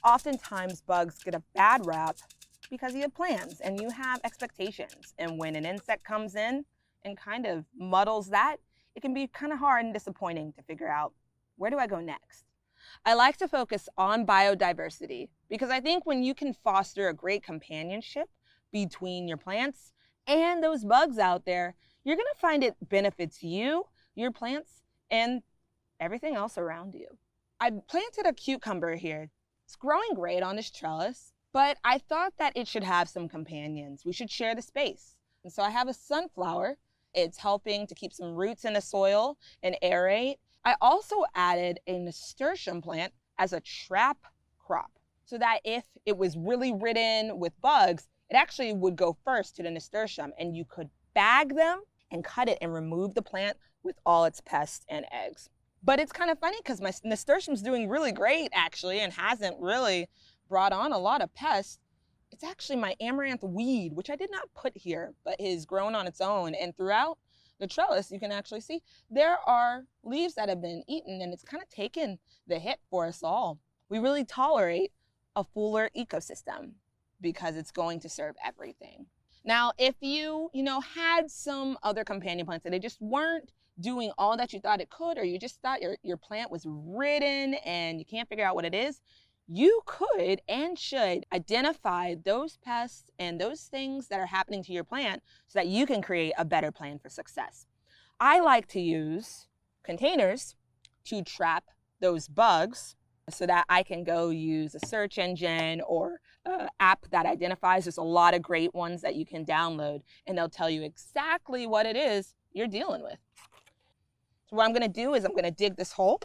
Oftentimes bugs get a bad rap because you have plans and you have expectations. And when an insect comes in and kind of muddles that, it can be kind of hard and disappointing to figure out, where do I go next? I like to focus on biodiversity because I think when you can foster a great companionship between your plants and those bugs out there, you're going to find it benefits you, your plants, and everything else around you. I planted a cucumber here. It's growing great on this trellis, but I thought that it should have some companions. We should share the space. And so I have a sunflower. It's helping to keep some roots in the soil and aerate. I also added a nasturtium plant as a trap crop so that if it was really ridden with bugs, it actually would go first to the nasturtium and you could bag them and cut it and remove the plant with all its pests and eggs. But it's kind of funny because my nasturtium's doing really great actually and hasn't really brought on a lot of pests. It's actually my amaranth weed, which I did not put here, but is grown on its own. And throughout the trellis, you can actually see there are leaves that have been eaten, and it's kind of taken the hit for us all. We really tolerate a fuller ecosystem because it's going to serve everything. Now, if you had some other companion plants and they just weren't doing all that you thought it could, or you just thought your plant was ridden and you can't figure out what it is, you could and should identify those pests and those things that are happening to your plant so that you can create a better plan for success. I like to use containers to trap those bugs so that I can go use a search engine or an app that identifies. There's a lot of great ones that you can download, and they'll tell you exactly what it is you're dealing with. So what I'm going to do is I'm going to dig this hole.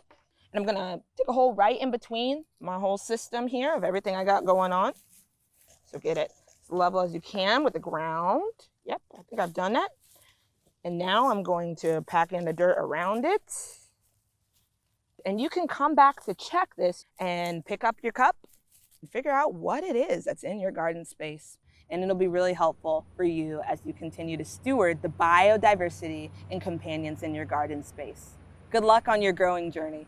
And I'm gonna dig a hole right in between my whole system here of everything I got going on. So get it as level as you can with the ground. Yep, I think I've done that. And now I'm going to pack in the dirt around it. And you can come back to check this and pick up your cup and figure out what it is that's in your garden space. And it'll be really helpful for you as you continue to steward the biodiversity and companions in your garden space. Good luck on your growing journey.